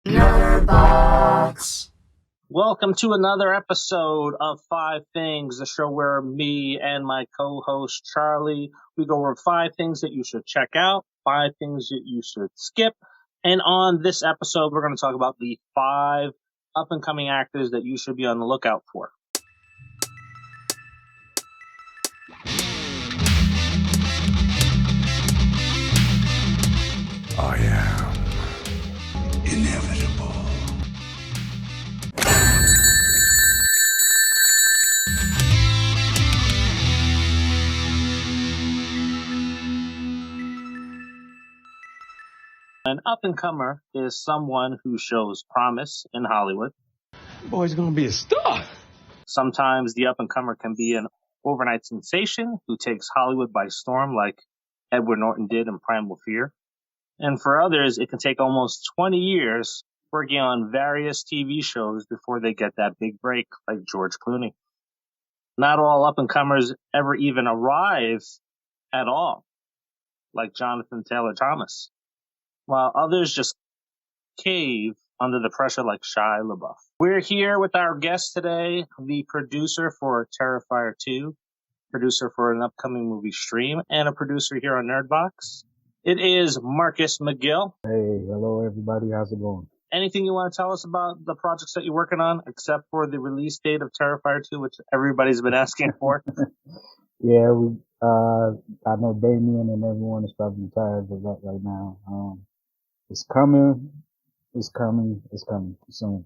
nERDbOXER. Welcome to another episode of Five Things, the show where me and my co-host Charlie, we go over 5 things that you should check out, 5 things that you should skip, and on this episode we're going to talk about the 5 up-and-coming actors that you should be on the lookout for. I am inevitable. An up-and-comer is someone who shows promise in Hollywood. Boy's gonna be a star. Sometimes the up-and-comer can be an overnight sensation who takes Hollywood by storm like Edward Norton did in Primal Fear. And for others, it can take almost 20 years working on various TV shows before they get that big break like George Clooney. Not all up-and-comers ever even arrive at all, like Jonathan Taylor Thomas, while others just cave under the pressure like Shia LaBeouf. We're here with our guest today, the producer for Terrifier 2, producer for an upcoming movie Stream, and a producer here on nERDbOXER. It is Marcus McGill. Hey, hello everybody, how's it going? Anything you want to tell us about the projects that you're working on, except for the release date of Terrifier 2, which everybody's been asking for? Yeah, I know Damien and everyone is probably tired of that right now. It's coming soon.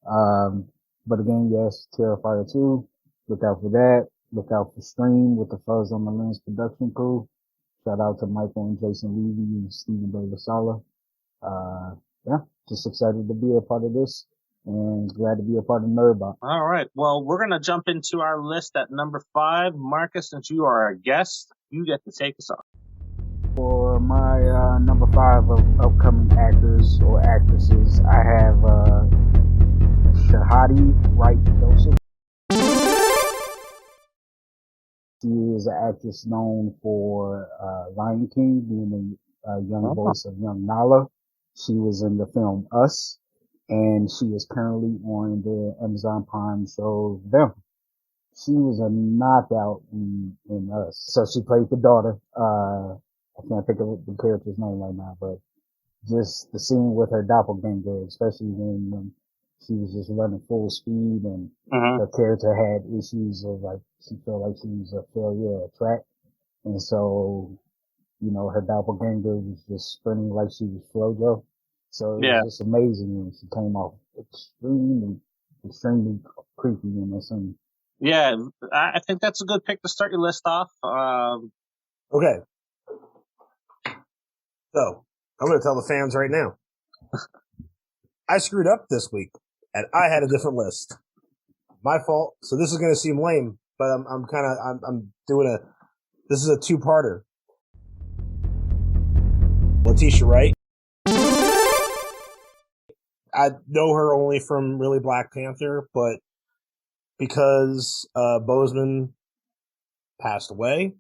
But again, yes, Terrifier 2, look out for that. Look out for Stream with the Fuzz on the Lens production crew. Shout out to Michael and Jason Levy and Stephen Davis Sala. Yeah, just excited to be a part of this and glad to be a part of nERDbOXER. All right. Well, we're going to jump into our list at number 5. Marcus, since you are our guest, you get to take us off. For my number 5 of upcoming actors or actresses, I have Shahadi Wright Joseph. She is an actress known for Lion King, being the young voice of young Nala. She was in the film Us, and she is currently on the Amazon Prime show Them. She was a knockout in Us. So she played the daughter. I can't think of the character's name right now, but just the scene with her doppelganger, especially when she was just running full speed and the character had issues of like, she felt like she was a failure at track. And so, you know, her doppelganger was just sprinting like she was Flojo. So it was just amazing when she came off extremely creepy in that scene. Yeah, I think that's a good pick to start your list off. Okay. So, I'm going to tell the fans right now. I screwed up this week, and I had a different list. My fault. So this is going to seem lame, but I'm doing this is a 2-parter. Letitia Wright. I know her only from really Black Panther, but because Boseman passed away,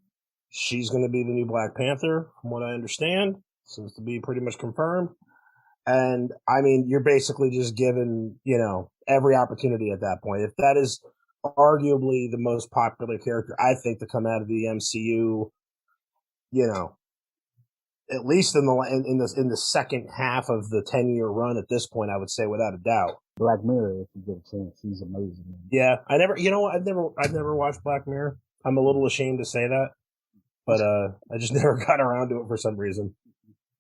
she's going to be the new Black Panther, from what I understand. Seems to be pretty much confirmed. And, I mean, you're basically just given, you know, every opportunity at that point. If that is arguably the most popular character, I think, to come out of the MCU, you know, at least in the second half of the 10-year run at this point, I would say without a doubt. Black Mirror, if you get a chance, she's amazing. Yeah, I've never watched Black Mirror. I'm a little ashamed to say that, but I just never got around to it for some reason.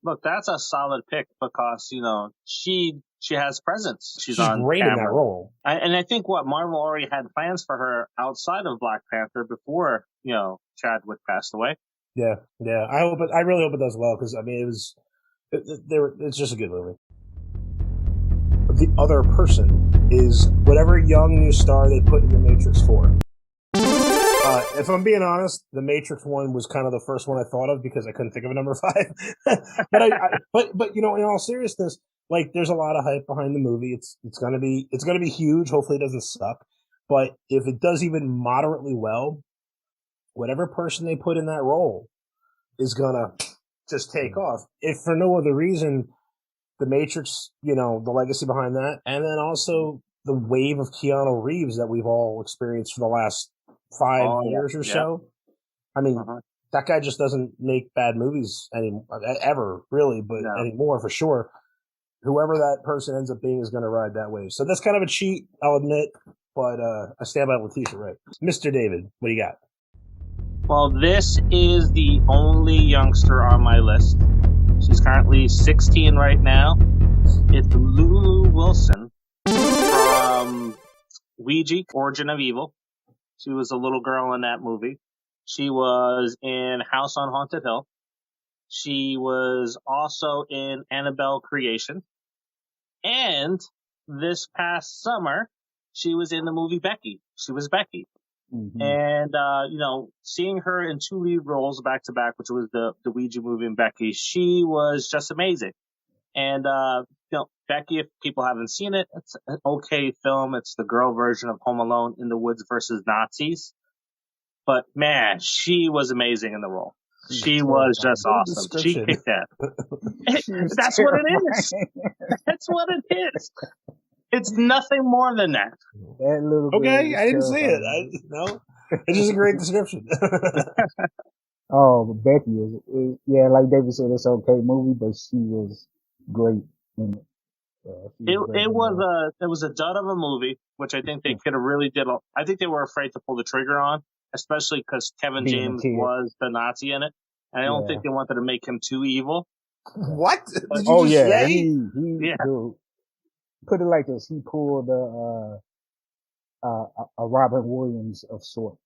Look, that's a solid pick because, you know, she has presence. She's on great camera. in that role. And I think Marvel already had plans for her outside of Black Panther before, you know, Chadwick passed away. Yeah. I really hope it does well because, I mean, it's just a good movie. The other person is whatever young new star they put in the Matrix 4. If I'm being honest, the Matrix one was kind of the first one I thought of because I couldn't think of a number 5. but you know, in all seriousness, like there's a lot of hype behind the movie. It's gonna be huge. Hopefully it doesn't suck. But if it does even moderately well, whatever person they put in that role is gonna just take off. If for no other reason, The Matrix, the legacy behind that, and then also the wave of Keanu Reeves that we've all experienced for the last 5 years or so. I mean, that guy just doesn't make bad movies ever, really, but anymore for sure. Whoever that person ends up being is going to ride that wave. So that's kind of a cheat, I'll admit, but I stand by Letitia, right? Mr. David, what do you got? Well, this is the only youngster on my list. She's currently 16 right now. It's Lulu Wilson from Ouija, Origin of Evil. She was a little girl in that movie. She was in House on Haunted Hill. She was also in Annabelle Creation. And this past summer, she was in the movie Becky. She was Becky. Mm-hmm. And, seeing her in 2 lead roles back to back, which was the Ouija movie and Becky, she was just amazing. And, Becky, if people haven't seen it, it's an okay film. It's the girl version of Home Alone in the Woods versus Nazis. But man, she was amazing in the role. She was just awesome. She kicked that. That's what it is. That's what it is. It's nothing more than that. That little okay, I didn't see it. No, it's just a great description. Oh, Becky is like David said, it's an okay movie, but she was great in it. It was a dud of a movie, which I think they could have really did. I think they were afraid to pull the trigger on, especially because Kevin James was the Nazi in it, and I don't think they wanted to make him too evil. What? Did you just say? He dude, put it like this: he pulled a Robin Williams of sort.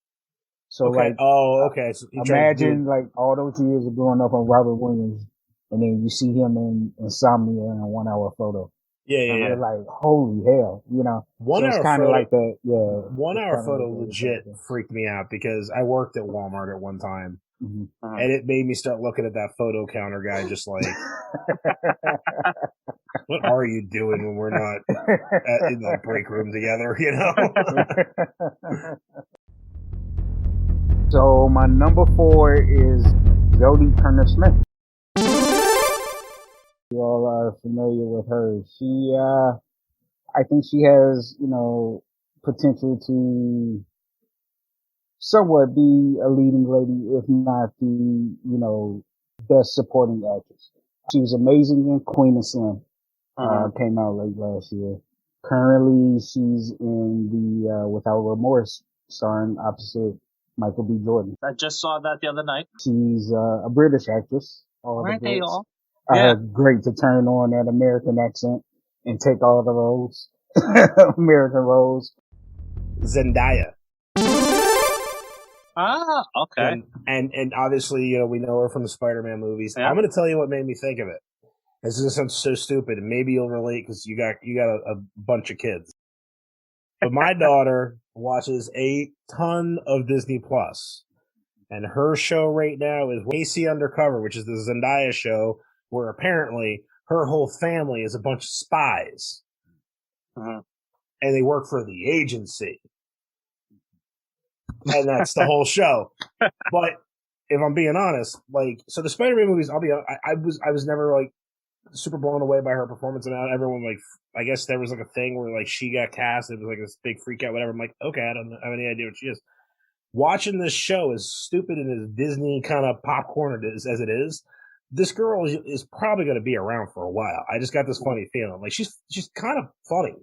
So so imagine like all those years of growing up on Robin Williams, and then you see him in Insomnia in a 1 hour photo. Yeah. Like, holy hell, 1 hour it's kind of photo, like that. Yeah. 1 hour photo legit freaked me out because I worked at Walmart at one time. Mm-hmm. And it made me start looking at that photo counter guy just like, what are you doing when we're not in the break room together, So my number 4 is Jodie Turner-Smith. You all are familiar with her. She, I think she has, potential to somewhat be a leading lady, if not the, best supporting actress. She was amazing in Queen and Slim. Came out late last year. Currently, she's in the Without Remorse, starring opposite Michael B. Jordan. I just saw that the other night. She's a British actress. Aren't they all? Great to turn on that American accent and take all the roles, American roles. Zendaya. Ah, okay. And obviously, we know her from the Spider-Man movies. Yeah. I'm going to tell you what made me think of it. This is sounds so stupid, and maybe you'll relate because you got a bunch of kids. But my daughter watches a ton of Disney Plus, and her show right now is Lacey Undercover, which is the Zendaya show, where apparently her whole family is a bunch of spies. And they work for the agency. And that's the whole show. But if I'm being honest, so the Spider-Man movies, I was never super blown away by her performance, and everyone I guess there was a thing where she got cast, it was this big freak out, whatever. I'm like, okay, I don't have any idea what she is. Watching this show, as stupid and as Disney kind of popcorn as it is, this girl is probably going to be around for a while. I just got this funny feeling. She's kind of funny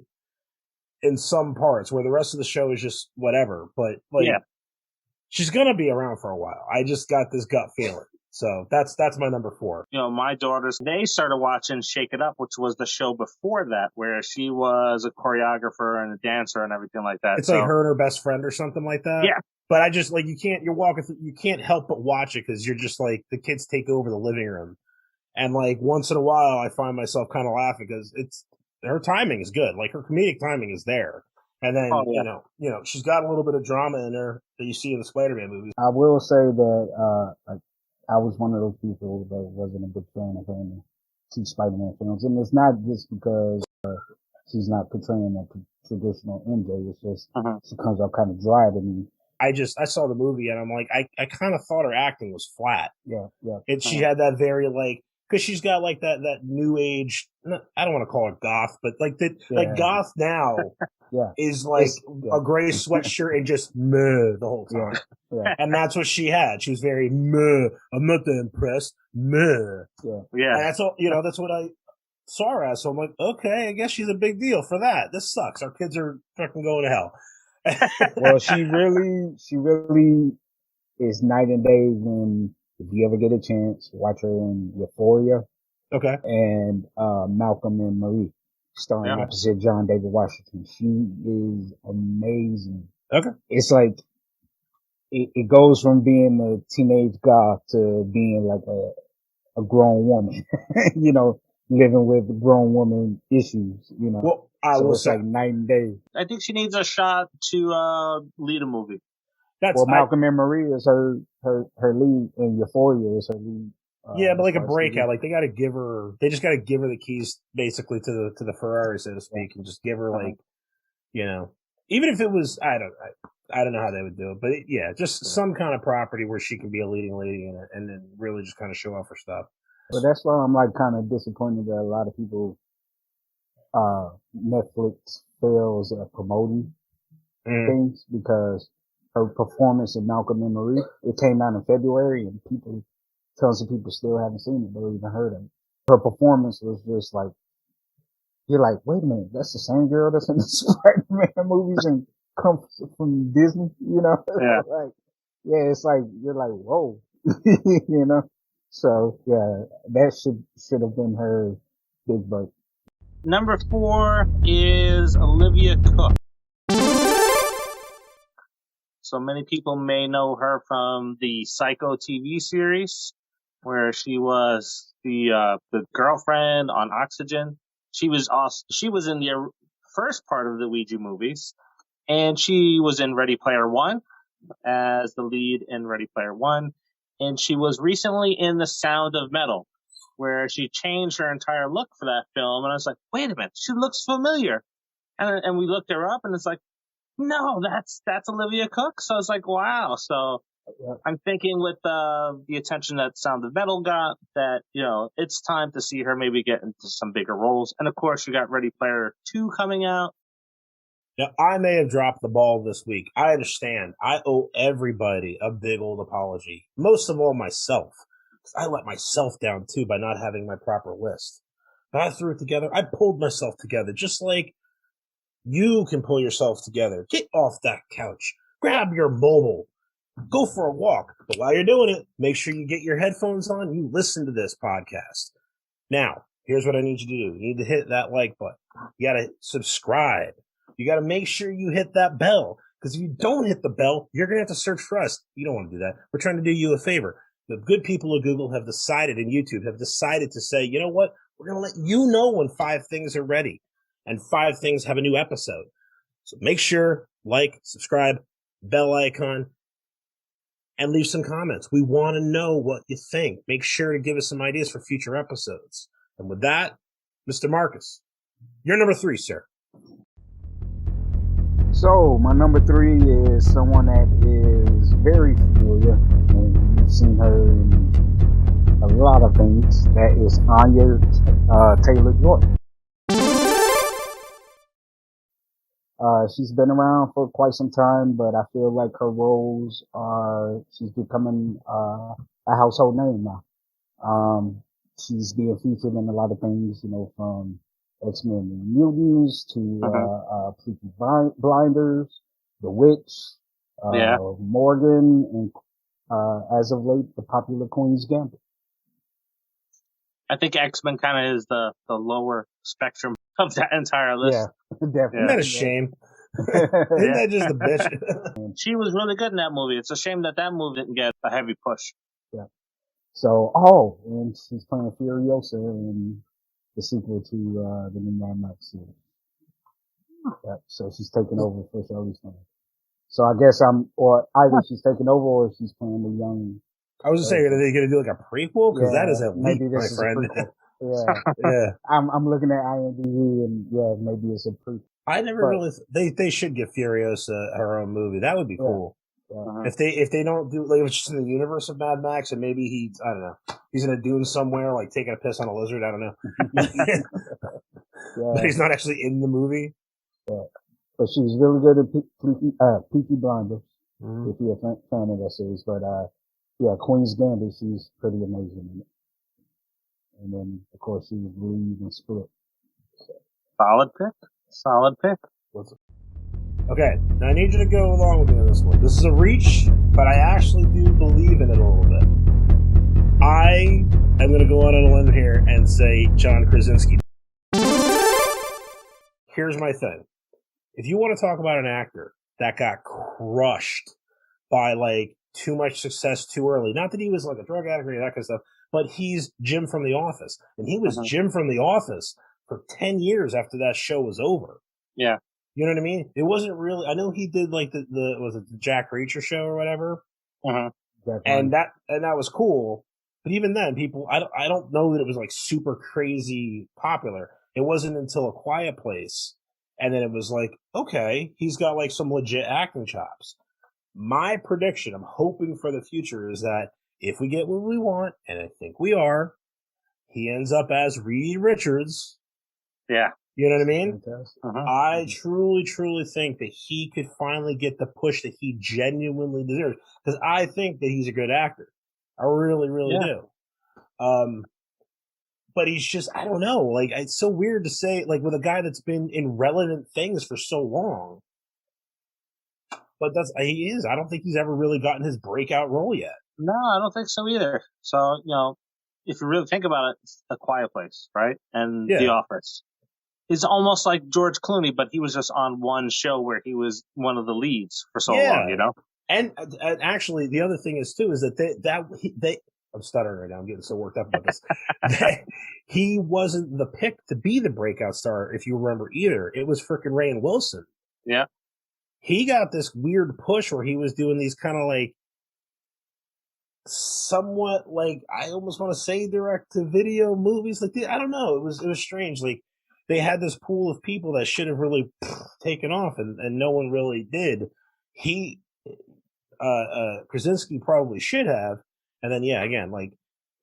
in some parts where the rest of the show is just whatever. But she's going to be around for a while. I just got this gut feeling. So that's my number 4. My daughters, they started watching Shake It Up, which was the show before that, where she was a choreographer and a dancer and everything like that. It's like her and her best friend or something like that. Yeah. But I just you can't help but watch it because you're just the kids take over the living room. And once in a while I find myself kind of laughing because her timing is good. Her comedic timing is there. And then, she's got a little bit of drama in her that you see in the Spider-Man movies. I will say that, I was one of those people that wasn't a big fan of her in the 2 Spider-Man films. And it's not just because she's not portraying a traditional MJ. It's just she comes up kind of dry to me. I saw the movie and I'm I kind of thought her acting was flat. Yeah. She had that very because she's got like that new age. I don't want to call it goth, but like that, like goth now is like a gray sweatshirt and just meh the whole time. Yeah. And that's what she had. She was very meh. I'm not that impressed. Meh. Yeah. And that's all. That's what I saw her as. So I'm like, okay, I guess she's a big deal for that. This sucks. Our kids are fucking going to hell. Well, she really is night and day when, if you ever get a chance, watch her in Euphoria. Okay. And Malcolm and Marie, starring opposite John David Washington. She is amazing. Okay. It's like, it goes from being a teenage goth to being like a grown woman, living with grown woman issues, Well, it's like night and day. I think she needs a shot to lead a movie. Malcolm and Marie is her lead, and Euphoria is her lead. But like a breakout, like they just got to give her the keys basically to the Ferrari, so to speak, and just give her even if it was, I don't know how they would do it, but just some kind of property where she can be a leading lady in it, and then really just kind of show off her stuff. But that's why I'm like kind of disappointed that a lot of people, Netflix fails at promoting things, because her performance in Malcolm and Marie, it came out in February, and tons of people still haven't seen it or even heard of it. Her performance was just like, you're like, wait a minute, that's the same girl that's in the Spider-Man movies and comes from Disney, Yeah. It's like, you're like, whoa, So, that should have been her big break. Number 4 is Olivia Cooke. So many people may know her from the Psycho TV series, where she was the girlfriend on Oxygen. She was in the first part of the Ouija movies, and she was in Ready Player One as the lead in Ready Player One, and she was recently in The Sound of Metal, where she changed her entire look for that film, and I was like, wait a minute, she looks familiar. And we looked her up, and it's like, no, that's Olivia Cooke. So I was like, wow. So I'm thinking with the attention that Sound of Metal got, that, it's time to see her maybe get into some bigger roles. And of course, you got Ready Player 2 coming out. Now, I may have dropped the ball this week. I understand. I owe everybody a big old apology. Most of all, myself. I let myself down, too, by not having my proper list. But I threw it together. I pulled myself together, just like you can pull yourself together. Get off that couch. Grab your mobile. Go for a walk. But while you're doing it, make sure you get your headphones on. You listen to this podcast. Now, here's what I need you to do. You need to hit that like button. You got to subscribe. You got to make sure you hit that bell. Because if you don't hit the bell, you're going to have to search for us. You don't want to do that. We're trying to do you a favor. The good people of Google have decided, and YouTube have decided to say, you know what? We're going to let you know when 5 things are ready. And 5 things have a new episode. So make sure, like, subscribe, bell icon, and leave some comments. We want to know what you think. Make sure to give us some ideas for future episodes. And with that, Mr. Marcus, you're number 3, sir. So, my number 3 is someone that is very familiar, and you've seen her in a lot of things. That is Anya Taylor-Joy. She's been around for quite some time, but I feel like her roles she's becoming a household name now. She's being featured in a lot of things, from X-Men and Mutants to Peaky Blinders, The Witch, Morgan, and as of late, the popular Queen's Gambit. I think X-Men kind of is the lower spectrum of that entire list. Yeah, definitely. Isn't that a shame? Isn't that just a bitch? She was really good in that movie. It's a shame that movie didn't get a heavy push. Yeah. So, and she's playing Furiosa in the sequel to the new Mad Max series. Yeah, so she's taking over for Charlize Theron. So I guess either she's taking over or she's playing the young. I was just saying, are they going to do like a prequel? Because that is a leap, my friend. Yeah. I'm looking at IMDb and maybe it's a prequel. I never really. They should give Furiosa her own movie. That would be cool. If they don't do, like, if it's just in the universe of Mad Max, and maybe I don't know, he's in a dune somewhere, like taking a piss on a lizard. I don't know. But he's not actually in the movie. Yeah. But she was really good at Peaky Blinders. If you're a fan of that series, but yeah, Queen's Gambit, she's pretty amazing in it. And then, of course, she was the lead in Split. Solid pick. Okay, now I need you to go along with me on this one. This is a reach, but I actually do believe in it a little bit. I am going to go out on a limb here and say John Krasinski. Here's my thing. If you want to talk about an actor that got crushed by, like, too much success too early, not that he was like a drug addict or that kind of stuff, but he's Jim from The Office. And he was Jim from The Office for 10 years after that show was over. Yeah. You know what I mean? It wasn't really, I know he did like was it the Jack Reacher show or whatever? And that was cool. But even then, people, I don't know that it was like super crazy popular. It wasn't until A Quiet Place. And then it was like, okay, he's got like some legit acting chops. My prediction, I'm hoping for the future, is that if we get what we want, and I think we are, he ends up as Reed Richards. Yeah. You know what I mean? I truly, truly think that he could finally get the push that he genuinely deserves. Because I think that he's a good actor. I really, really do. But he's just, I don't know. Like, it's so weird to say, like, with a guy that's been in relevant things for so long. But he is. I don't think he's ever really gotten his breakout role yet. No, I don't think so either. So, if you really think about it, it's A Quiet Place, right? And The Office. It's almost like George Clooney, but he was just on one show where he was one of the leads for so long, you know? And actually, the other thing is, too, is that they I'm stuttering right now. I'm getting so worked up about this. He wasn't the pick to be the breakout star, if you remember, either. It was frickin' Rainn Wilson. Yeah. He got this weird push where he was doing these kind of like, somewhat like, I almost want to say direct-to-video movies. Like, I don't know. It was strange. Like, they had this pool of people that should have really taken off, and no one really did. Krasinski probably should have. And then, again, like,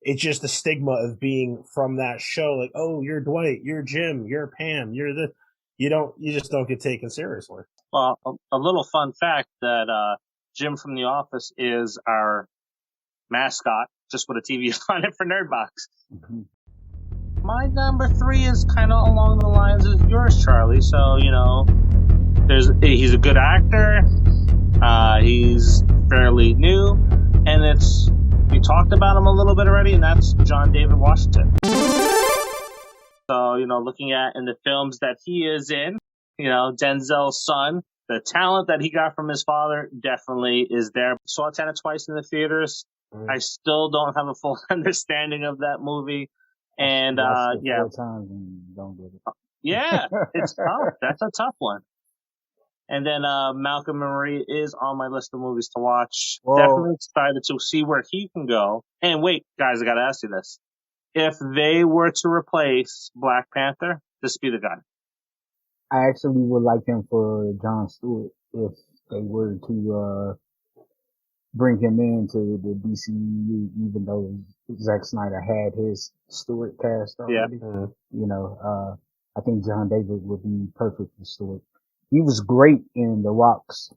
it's just the stigma of being from that show. Like, oh, you're Dwight, you're Jim, you're Pam, you're this. You just don't get taken seriously. Well, a little fun fact that Jim from The Office is our mascot, just with a TV on it for nERDbOXER. My number 3 is kind of along the lines of yours, Charlie. So, he's a good actor. He's fairly new, and we talked about him a little bit already, and that's John David Washington. So, looking at in the films that he is in, Denzel's son, the talent that he got from his father definitely is there. Saw Tenet twice in the theaters. I still don't have a full understanding of that movie. And, 4 times and don't get it. Yeah, it's tough. That's a tough one. And then, Malcolm and Marie is on my list of movies to watch. Whoa. Definitely excited to see where he can go. And wait, guys, I gotta ask you this. If they were to replace Black Panther, this be the guy. I actually would like him for Jon Stewart if they were to, bring him into the DCU, even though Zack Snyder had his Stewart cast already. Yeah. I think John David would be perfect for Stewart. He was great in The Rock's,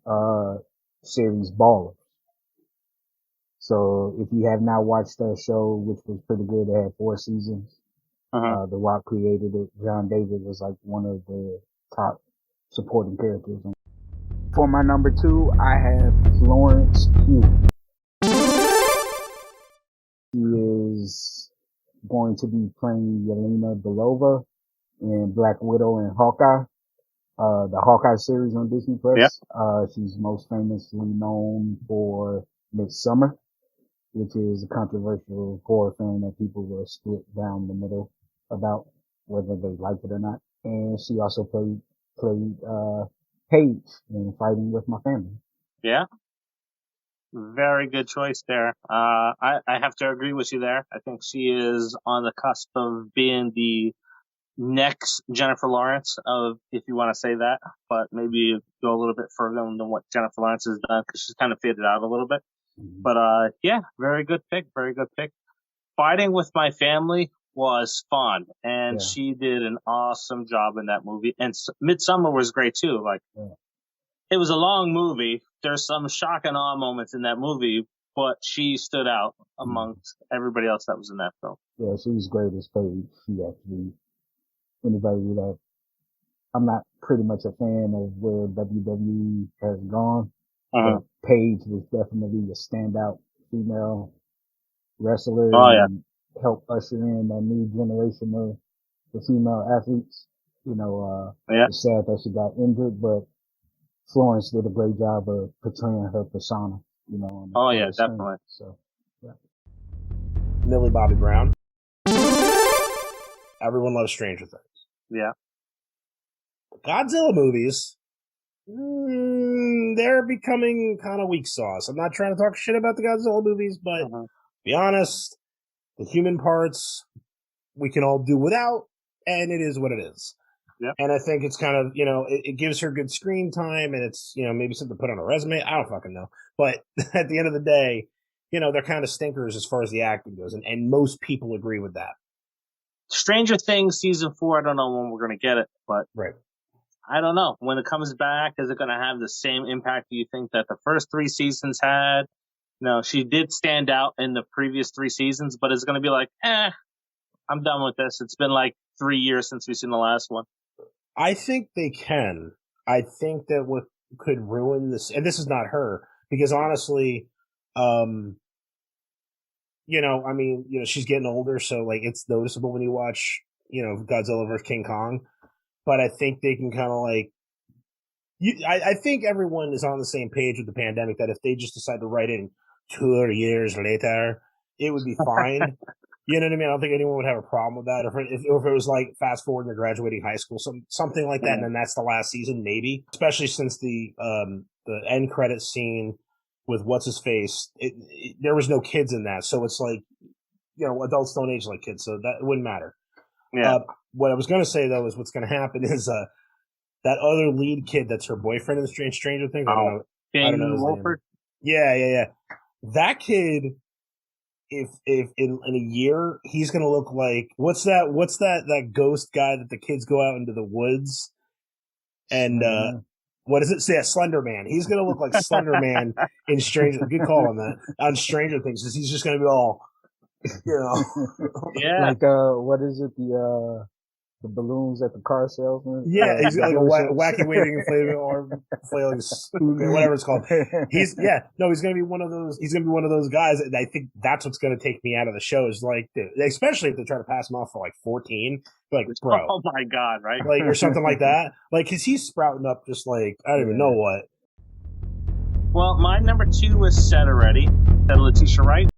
series Baller. So if you have not watched that show, which was pretty good, it had 4 seasons. The Rock created it. John David was like one of the top supporting characters. For my number 2, I have Florence Pugh. She is going to be playing Yelena Belova in Black Widow and Hawkeye. The Hawkeye series on Disney Plus. Yep. She's most famously known for Midsommar, which is a controversial horror film that people were split down the middle about whether they liked it or not. And she also played Paige in Fighting with My Family. Yeah. Very good choice there. I have to agree with you there. I think she is on the cusp of being the next Jennifer Lawrence, if you want to say that, but maybe go a little bit further than what Jennifer Lawrence has done because she's kind of faded out a little bit. Mhm. But yeah, very good pick. Very good pick. Fighting with My Family was fun, and Yeah. she did an awesome job in that movie. And Midsummer was great too. Like, Yeah. it was a long movie. There's some shock and awe moments in that movie, but she stood out amongst everybody else that was in that film. Yeah, she was great as Paige. She actually, anybody that, I'm not pretty much a fan of where WWE has gone, but Paige was definitely a standout female wrestler Oh yeah, and helped usher in that new generation of the female athletes. yeah. It's sad that she got injured, but Florence did a great job of portraying her persona, on Oh on yeah, the screen. definitely. So, yeah. Millie Bobby Brown. Everyone loves Stranger Things. Yeah. Godzilla movies, they're becoming kind of weak sauce. I'm not trying to talk shit about the Godzilla movies, but be honest, the human parts we can all do without, and it is what it is. Yep. And I think it's kind of, it gives her good screen time, and it's, maybe something to put on a resume. I don't fucking know. But at the end of the day, they're kind of stinkers as far as the acting goes, and most people agree with that. Stranger Things season 4, I don't know when we're going to get it, but right. I don't know. When it comes back, is it going to have the same impact do you think that the first 3 seasons had? She did stand out in the previous 3 seasons, but it's going to be like, I'm done with this. It's been like 3 years since we've seen the last one. I think they can. I think that what could ruin this, and this is not her, because honestly, she's getting older, so like it's noticeable when you watch, Godzilla vs. King Kong. But I think they can kind of like, I think everyone is on the same page with the pandemic that if they just decide to write in 2 years later, it would be fine. You know what I mean? I don't think anyone would have a problem with that. If it was like fast forward and they're graduating high school, something like that, and then that's the last season, maybe. Especially since the end credit scene with what's his face, there was no kids in that, so it's like, adults don't age like kids, so that it wouldn't matter. Yeah. What I was going to say though is what's going to happen is that other lead kid that's her boyfriend in Stranger Things. I don't know his Wolford? name. Yeah. That kid, if in a year he's going to look like what's that ghost guy that the kids go out into the woods and what is it? Yeah, Slender Man. He's going to look like Slender Man in Stranger. Good call on that. On Stranger Things, he's just going to be all, Yeah. Like what is it? The balloons at the car salesman. Yeah, he's got like a wacky waving inflatable arm, flailing spoon, whatever it's called. He's gonna be one of those. He's gonna be one of those guys. And I think that's what's gonna take me out of the show. Is like, especially if they try to pass him off for like 14. Like, bro, oh my god, right? Like, or something like that. Like, cause he's sprouting up just like I don't even know what. Well, my number 2 was Set Already. Said Letitia Wright.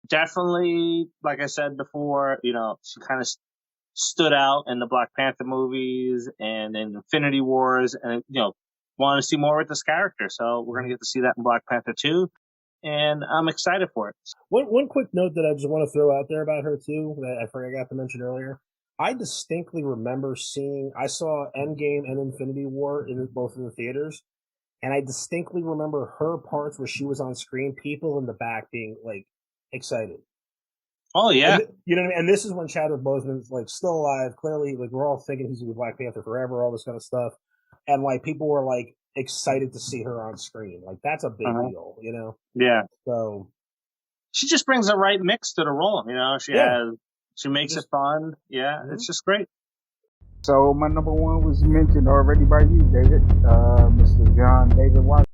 Definitely, like I said before, she kind of stood out in the Black Panther movies and in Infinity Wars, and want to see more with this character. So we're gonna get to see that in Black Panther 2, and I'm excited for it. One quick note that I just want to throw out there about her too that I forgot to mention earlier. I distinctly remember I saw Endgame and Infinity War both in the theaters, and I distinctly remember her parts where she was on screen, people in the back being like excited. Oh yeah, you know what I mean. And this is when Chadwick Boseman's like still alive. Clearly, like we're all thinking he's gonna be Black Panther forever, all this kind of stuff. And like people were like excited to see her on screen. Like that's a big deal, Yeah. So she just brings the right mix to the role. She makes it fun. Yeah, it's just great. So my number 1 was mentioned already by you, David. Mr. John David Washington.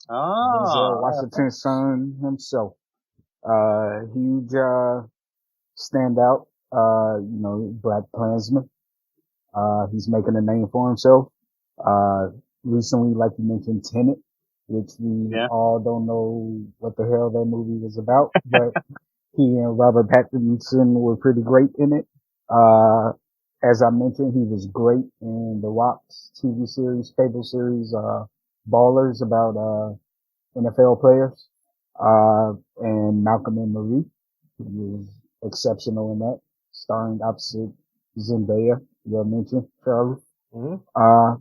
Denzel Washington's son himself. Huge standout. Black Klansman. He's making a name for himself. Recently, like you mentioned, Tenet, which we all don't know what the hell that movie was about, but he and Robert Pattinson were pretty great in it. As I mentioned, he was great in the Rock's TV series, cable series, Ballers, about NFL players, and Malcolm and Marie. He was exceptional in that, starring opposite Zendaya, you mentioned, Charlie.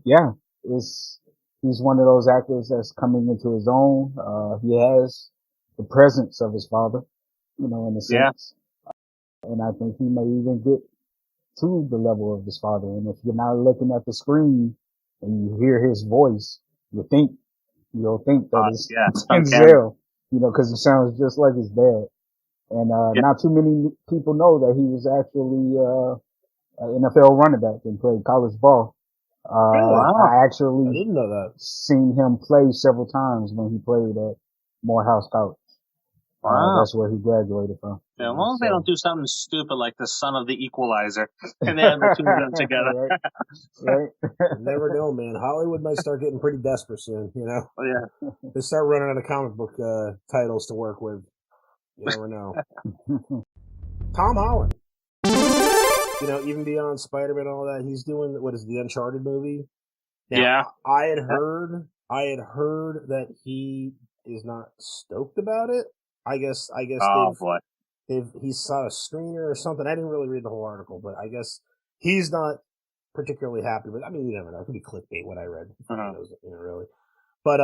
Yeah, he's one of those actors that's coming into his own. He has the presence of his father, in a sense. And I think he may even get to the level of his father. And if you're not looking at the screen and you hear his voice, you'll think that it's Denzel, cause he sounds just like his dad. And, not too many people know that he was actually, an NFL running back and played college ball. I actually didn't know that. Seen him play several times when he played at Morehouse College. That's where he graduated from. Yeah, as long as they don't do something stupid like the son of the Equalizer, and they have the two of them together. Right. You never know, man. Hollywood might start getting pretty desperate soon, Oh, yeah. They start running out of comic book titles to work with. You never know. Tom Holland. Even beyond Spider-Man and all that, he's doing, the Uncharted movie? Now, yeah. I had heard that he is not stoked about it. I guess he saw a screener or something. I didn't really read the whole article, but I guess he's not particularly happy with it. I mean, you never know. It could be clickbait, what I read. Really. But,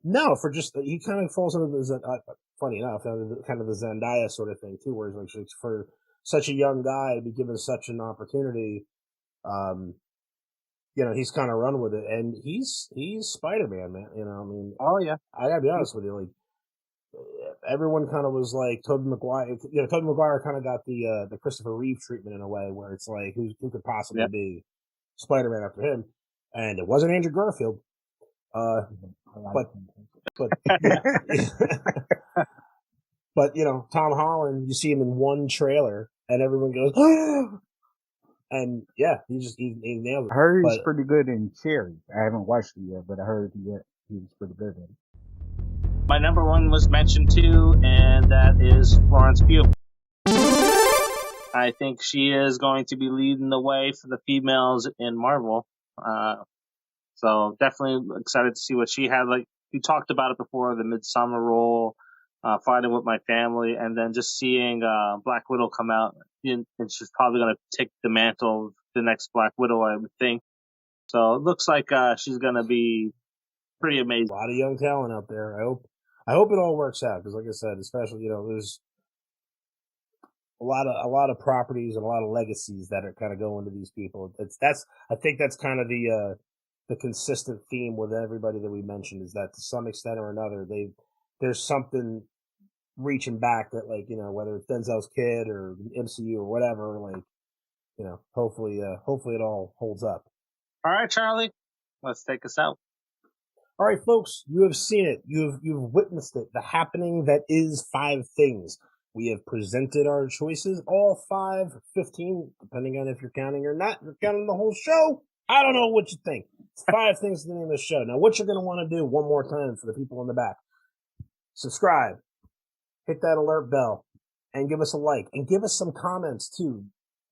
no, he kind of falls into the, funny enough, kind of the Zendaya sort of thing, too, where he's like, for such a young guy to be given such an opportunity, he's kind of run with it, and he's Spider-Man, man. I mean, oh yeah, I gotta be honest with you, like everyone kind of was like Tobey Maguire. Tobey Maguire kind of got the Christopher Reeve treatment in a way, where it's like who could possibly be Spider-Man after him, and it wasn't Andrew Garfield. But but Tom Holland, you see him in one trailer, and everyone goes, and yeah, he nailed it. I heard he's pretty good in Cherry. I haven't watched it yet, but I heard he was pretty good at it. My number one was mentioned too, and that is Florence Pugh. I think she is going to be leading the way for the females in Marvel. So definitely excited to see what she had. Like you talked about it before, the Midsummer role, fighting with my family, and then just seeing Black Widow come out, and she's probably going to take the mantle of the next Black Widow, I would think. So it looks like she's going to be pretty amazing. A lot of young talent out there. I hope it all works out, because like I said, especially there's a lot of properties and a lot of legacies that are kind of going to these people. I think that's kind of the consistent theme with everybody that we mentioned, is that to some extent or another, there's something reaching back that, like, whether it's Denzel's kid or MCU or whatever, like, hopefully it all holds up. All right, Charlie, let's take us out. All right, folks, you have seen it. You've witnessed it. The happening that is 5 things. We have presented our choices, all 5, 15, depending on if you're counting or not. If you're counting the whole show, I don't know what you think. It's 5 things to the name of the show. Now, what you're going to want to do one more time for the people in the back, subscribe, hit that alert bell, and give us a like, and give us some comments too.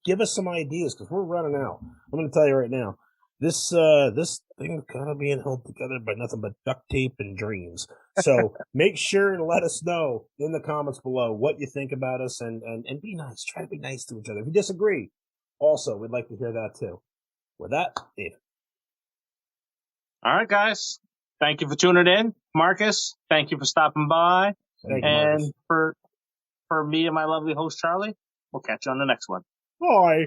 Give us some ideas, because we're running out. I'm going to tell you right now, this thing is kind of being held together by nothing but duct tape and dreams. So make sure to let us know in the comments below what you think about us, and be nice. Try to be nice to each other. If you disagree, also, we'd like to hear that too. With that, Dave. All right, guys. Thank you for tuning in. Marcus, thank you for stopping by. Thank you, and Marcus. for me and my lovely host, Charlie, we'll catch you on the next one. Bye.